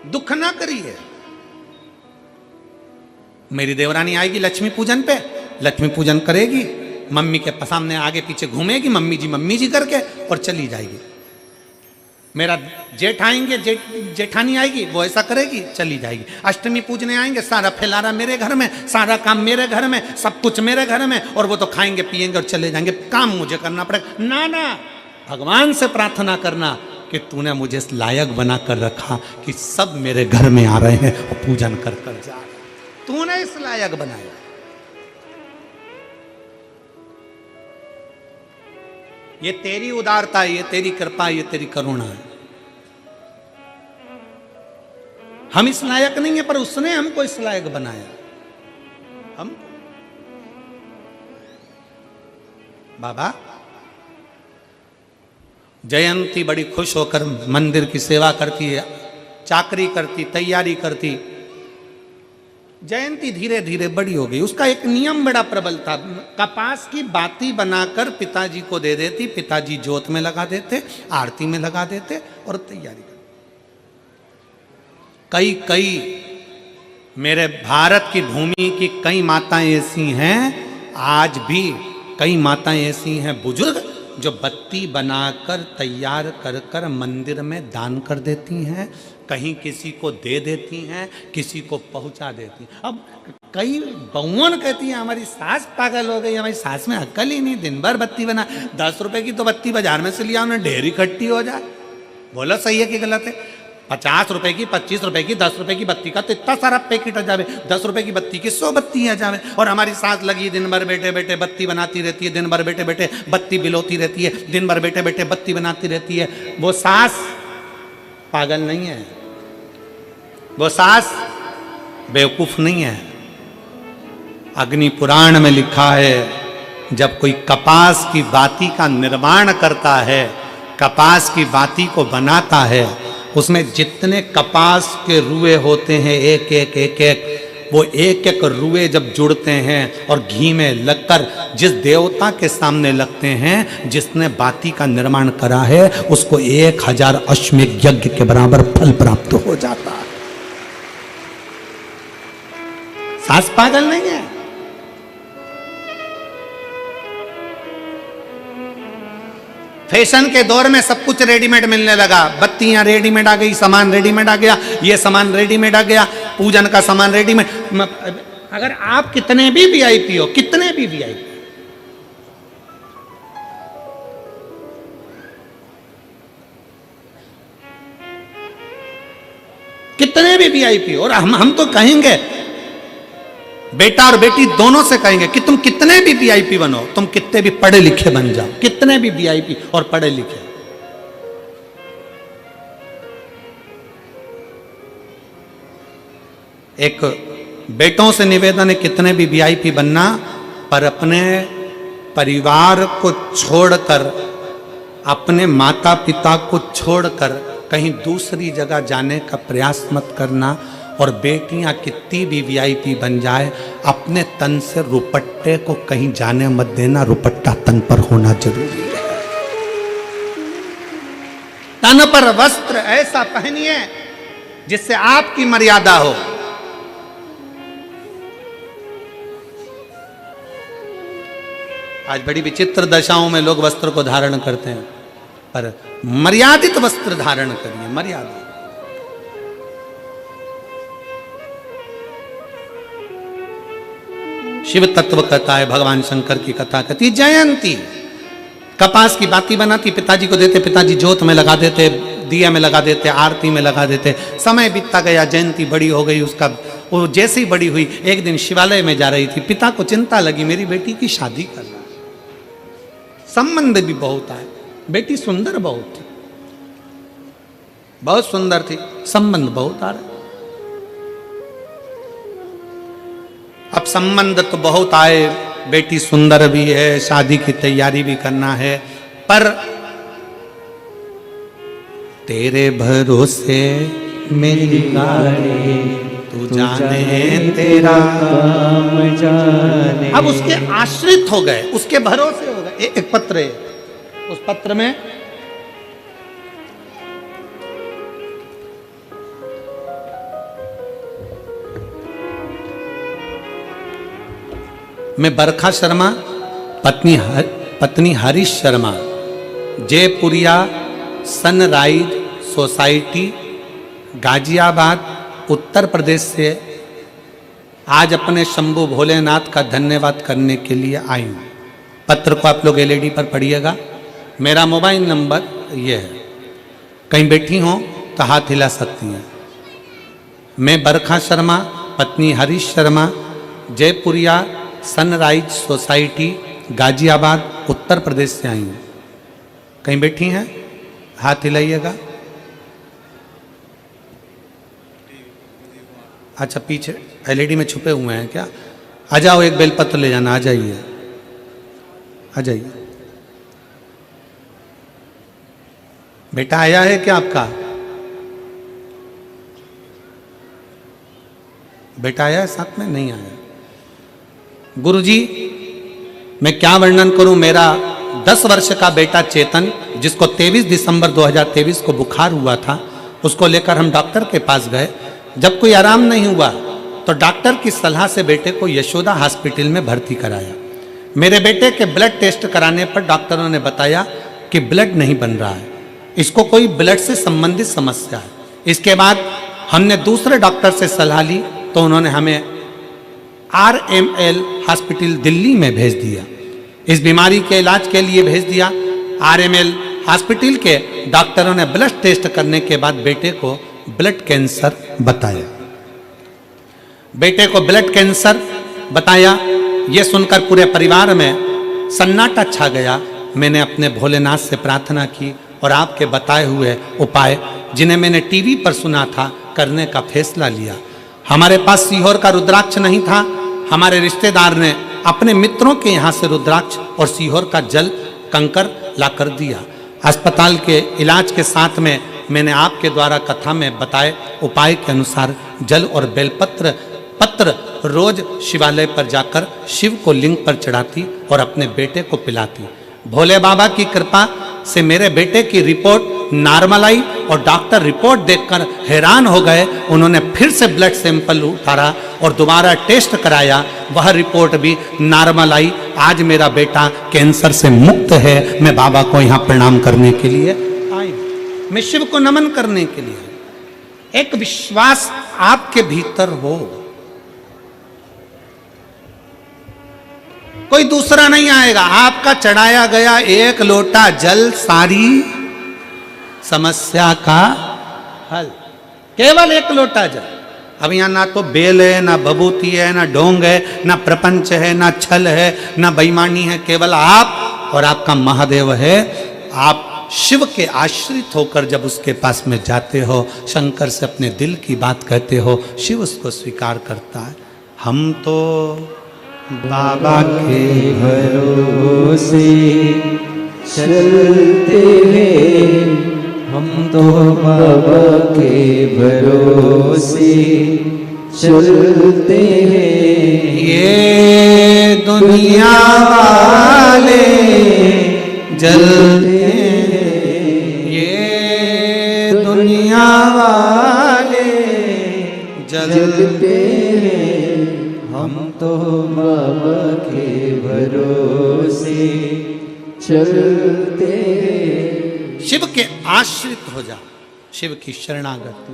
दुख ना करिए। मेरी देवरानी आएगी लक्ष्मी पूजन पे, लक्ष्मी पूजन करेगी, मम्मी के सामने आगे पीछे घूमेगी मम्मी जी करके और चली जाएगी। मेरा जेठ आएंगे, जेठानी आएगी, वो ऐसा करेगी, चली जाएगी। अष्टमी पूजने आएंगे, सारा फैलारा मेरे घर में, सारा काम मेरे घर में, सब कुछ मेरे घर में, और वो तो खाएंगे पिएंगे और चले जाएंगे। काम मुझे करना पड़ेगा। ना ना, भगवान से प्रार्थना करना कि तूने मुझे इस लायक बना कर रखा कि सब मेरे घर में आ रहे हैं और पूजन कर कर जा रहे हैं। तूने इस लायक बनाया। ये तेरी उदारता है, ये तेरी कृपा, ये तेरी करुणा है। हम इस लायक नहीं है, पर उसने हमको इस लायक बनाया। हम बाबा जयंती बड़ी खुश होकर मंदिर की सेवा करती है, चाकरी करती, तैयारी करती। जयंती धीरे धीरे बड़ी हो गई। उसका एक नियम बड़ा प्रबल था, कपास की बाती बनाकर पिताजी को दे देती, पिताजी जोत में लगा देते, आरती में लगा देते और तैयारी करते। कई मेरे भारत की भूमि की कई माताएं ऐसी हैं, आज भी कई माताएं ऐसी हैं बुजुर्ग, जो बत्ती बनाकर तैयार कर कर मंदिर में दान कर देती हैं, कहीं किसी को दे देती हैं, किसी को पहुंचा देती हैं। अब कई बहुवन कहती हैं हमारी सास पागल हो गई, हमारी सास में अक्ल ही नहीं, दिन भर बत्ती बना। 10 रुपए की तो बत्ती बाजार में से लिया, उन्हें ढेर इकट्ठी हो जाए। बोलो सही है कि गलत है? 50 रुपए की, 25 रुपए की, 10 रुपए की बत्ती का तो इतना सारा पैकेट आ जावे। 10 रुपए की बत्ती की 100 बत्ती आ जावे। और हमारी सास लगी दिन भर बैठे बैठे बत्ती बनाती रहती है, दिन भर बैठे बैठे बत्ती बिलोती रहती है, दिन भर बैठे बैठे बत्ती बनाती रहती है। वो सास पागल नहीं है, वो सास बेवकूफ नहीं है। अग्नि पुराण में लिखा है, जब कोई कपास की बाती का निर्माण करता है, कपास की बाती को बनाता है, उसमें जितने कपास के रुए होते हैं, एक एक एक एक, वो एक एक रुए जब जुड़ते हैं और घी में लगकर जिस देवता के सामने लगते हैं, जिसने बाती का निर्माण करा है, उसको 1000 अश्वमेध यज्ञ के बराबर फल प्राप्त हो जाता है। सास पागल नहीं है। फैशन के दौर में सब कुछ रेडीमेड मिलने लगा, बत्तियां रेडीमेड आ गई, सामान रेडीमेड आ गया, ये सामान रेडीमेड आ गया, पूजन का सामान रेडीमेड। अगर आप कितने भी वीआईपी हो, कितने भी वीआईपी, कितने भी वीआईपी, और हम तो कहेंगे, बेटा और बेटी दोनों से कहेंगे कि तुम कितने भी वीआईपी बनो, तुम कितने भी पढ़े लिखे बन जाओ, कितने भी वीआईपी और पढ़े लिखे। एक बेटों से निवेदन है, कितने भी वीआईपी बनना, पर अपने परिवार को छोड़कर, अपने माता पिता को छोड़कर कहीं दूसरी जगह जाने का प्रयास मत करना। और बेटियां कितनी भी वीआईपी बन जाए, अपने तन से रुपट्टे को कहीं जाने मत देना, रुपट्टा तन पर होना जरूरी है। तन पर वस्त्र ऐसा पहनिए जिससे आपकी मर्यादा हो। आज बड़ी विचित्र दशाओं में लोग वस्त्र को धारण करते हैं, पर मर्यादित वस्त्र धारण करिए, मर्यादा। शिव तत्व कथा है, भगवान शंकर की कथा कहती। जयंती कपास की बाती बनाती, पिताजी को देते, पिताजी जोत में लगा देते, दिया में लगा देते, आरती में लगा देते। समय बीतता गया, जयंती बड़ी हो गई। उसका वो जैसे ही बड़ी हुई, एक दिन शिवालय में जा रही थी, पिता को चिंता लगी, मेरी बेटी की शादी करना, संबंध भी बहुत आए, बेटी सुंदर बहुत थी, बहुत सुंदर थी, संबंध बहुत आ रहे। अब संबंध तो बहुत आए, बेटी सुंदर भी है, शादी की तैयारी भी करना है, पर तेरे भरोसे मेरी गाड़ी, तू जाने तेरा काम जाने। अब उसके आश्रित हो गए, उसके भरोसे हो गए। एक पत्र है, उस पत्र में मैं बरखा शर्मा, पत्नी हरीश शर्मा, जयपुरिया सनराइज सोसाइटी, गाजियाबाद, उत्तर प्रदेश से आज अपने शंभू भोलेनाथ का धन्यवाद करने के लिए आई हूँ। पत्र को आप लोग एलईडी पर पढ़िएगा। मेरा मोबाइल नंबर ये है, कहीं बैठी हों तो हाथ हिला सकती हैं। मैं बरखा शर्मा, पत्नी हरीश शर्मा, जयपुरिया सनराइज सोसाइटी, गाजियाबाद, उत्तर प्रदेश से आई हूँ। कहीं बैठी हैं, हाथ हिलाइएगा। अच्छा, पीछे एलईडी में छुपे हुए हैं क्या? आ जाओ, एक बेलपत्र ले जाना। आ जाइए, आ जाइए। बेटा आया है क्या आपका? बेटा आया है साथ में? नहीं आया। गुरुजी, मैं क्या वर्णन करूं। मेरा 10 वर्ष का बेटा चेतन, जिसको 23 दिसंबर 2023 को बुखार हुआ था, उसको लेकर हम डॉक्टर के पास गए। जब कोई आराम नहीं हुआ तो डॉक्टर की सलाह से बेटे को यशोदा हॉस्पिटल में भर्ती कराया। मेरे बेटे के ब्लड टेस्ट कराने पर डॉक्टरों ने बताया कि ब्लड नहीं बन रहा है, इसको कोई ब्लड से संबंधित समस्या है। इसके बाद हमने दूसरे डॉक्टर से सलाह ली तो उन्होंने हमें RML हॉस्पिटल दिल्ली में भेज दिया। इस बीमारी के इलाज के लिए भेज दिया। RML हॉस्पिटल के डॉक्टरों ने ब्लड टेस्ट करने के बाद बेटे को ब्लड कैंसर बताया। बेटे को ब्लड कैंसर बताया, यह सुनकर पूरे परिवार में सन्नाटा छा गया। मैंने अपने भोलेनाथ से प्रार्थना की और आपके बताए हुए उपाय, जिन्हें मैंने टीवी पर सुना था, करने का फैसला लिया। हमारे पास सीहोर का रुद्राक्ष नहीं था। हमारे रिश्तेदार ने अपने मित्रों के यहाँ से रुद्राक्ष और सीहोर का जल कंकर ला कर दिया। अस्पताल के इलाज के साथ में मैंने आपके द्वारा कथा में बताए उपाय के अनुसार जल और बेलपत्र रोज शिवालय पर जाकर शिव को लिंग पर चढ़ाती और अपने बेटे को पिलाती। भोले बाबा की कृपा से मेरे बेटे की रिपोर्ट नॉर्मल आई और डॉक्टर रिपोर्ट देखकर हैरान हो गए। उन्होंने फिर से ब्लड सैंपल उतारा और दोबारा टेस्ट कराया, वह रिपोर्ट भी नॉर्मल आई। आज मेरा बेटा कैंसर से मुक्त है। मैं बाबा को यहाँ प्रणाम करने के लिए आई, मैं शिव को नमन करने के लिए। एक विश्वास आपके भीतर हो, कोई दूसरा नहीं आएगा। आपका चढ़ाया गया एक लोटा जल सारी समस्या का हल, केवल एक लोटा जल। अब यहां ना तो बेल है, ना भभूति है, ना ढोंग है, ना प्रपंच है, ना छल है, ना बेईमानी है, केवल आप और आपका महादेव है। आप शिव के आश्रित होकर जब उसके पास में जाते हो, शंकर से अपने दिल की बात कहते हो, शिव उसको स्वीकार करता है। हम तो बाबा के भरोसे चलते हैं, हम तो बाबा के भरोसे चलते हैं। ये दुनिया वाले जलते हैं, ये दुनिया वाले जलते हैं, हम तो बाबा के भरोसे चलते हैं। शिव के आश्रित हो जा, शिव की शरणागति।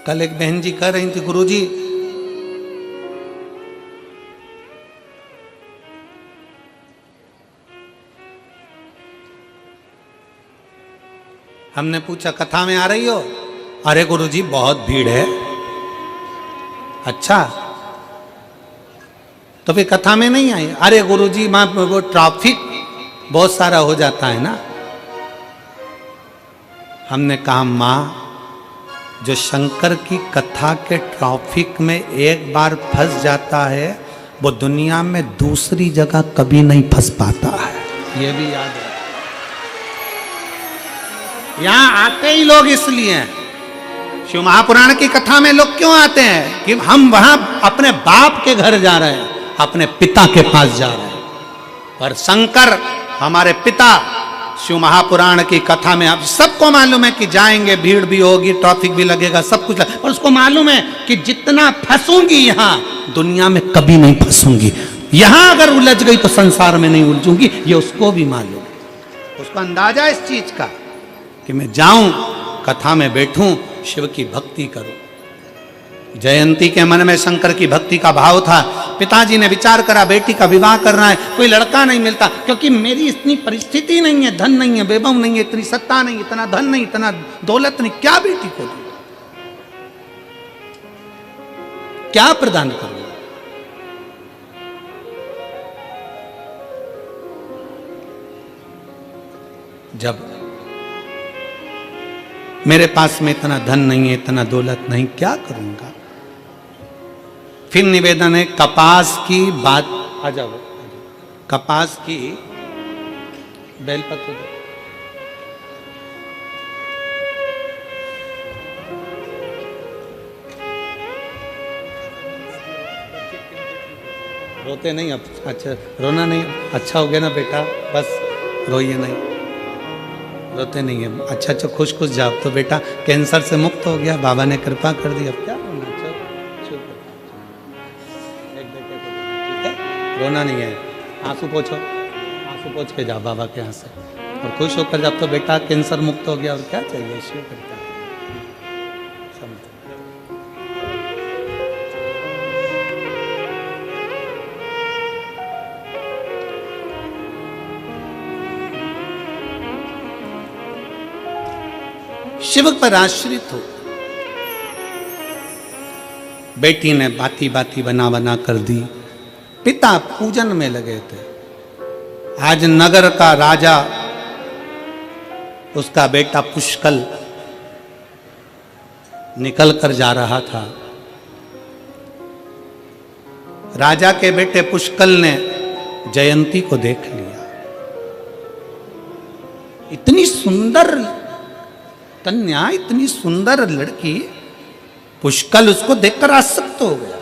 कल एक बहन जी कह रही थी, गुरुजी हमने पूछा कथा में आ रही हो? अरे गुरुजी बहुत भीड़ है। अच्छा, तो फिर कथा में नहीं आई? अरे गुरुजी मां वो ट्रैफिक बहुत सारा हो जाता है ना। हमने कहा मां, जो शंकर की कथा के ट्रैफिक में एक बार फंस जाता है, वो दुनिया में दूसरी जगह कभी नहीं फंस पाता है। ये भी याद है। यहां आते ही लोग इसलिए हैं, शिव महापुराण की कथा में लोग क्यों आते हैं? कि हम वहां अपने बाप के घर जा रहे हैं, अपने पिता के पास जा रहे हैं। और शंकर हमारे पिता शिव महापुराण की कथा में अब सबको मालूम है कि जाएंगे, भीड़ भी होगी, ट्रैफिक भी लगेगा, सब कुछ पर उसको मालूम है कि जितना फंसूंगी यहां दुनिया में कभी नहीं फंसूंगी, यहां अगर उलझ गई तो संसार में नहीं उलझूंगी, ये उसको भी मालूम है। उसको अंदाजा इस चीज का कि मैं जाऊं, कथा में बैठूं, शिव की भक्ति करूं। जयंती के मन में शंकर की भक्ति का भाव था। पिताजी ने विचार करा बेटी का विवाह करना है, कोई लड़का नहीं मिलता, क्योंकि मेरी इतनी परिस्थिति नहीं है, धन नहीं है, वैभव नहीं है, इतनी सत्ता नहीं, इतना धन नहीं, इतना दौलत नहीं, क्या बेटी को दूं, क्या प्रदान करूं। जब मेरे पास में इतना धन नहीं है, इतना दौलत नहीं, क्या करूंगा। फिर निवेदन है कपास की बात, आ जाओ, कपास की बेलपत्र दो। रोते नहीं अब, अच्छा रोना नहीं, अच्छा हो गया ना बेटा, बस रोइए नहीं, रोते नहीं है, अच्छा अच्छा खुश खुश जाओ। तो बेटा कैंसर से मुक्त हो गया, बाबा ने कृपा कर दी, अब क्या रोना, रोना नहीं है, आंसू पोछो, आंसू पोछ के जाओ बाबा के यहाँ से और खुश होकर जब तो बेटा कैंसर मुक्त हो गया, और क्या चाहिए, शिव करता है। शिव पर आश्रित हो। बेटी ने बाती बाती बना बना कर दी, पिता पूजन में लगे थे। आज नगर का राजा, उसका बेटा पुष्कल निकल कर जा रहा था। राजा के बेटे पुष्कल ने जयंती को देख लिया, इतनी सुंदर कन्या, इतनी सुंदर लड़की, पुष्कल उसको देखकर आसक्त हो गया।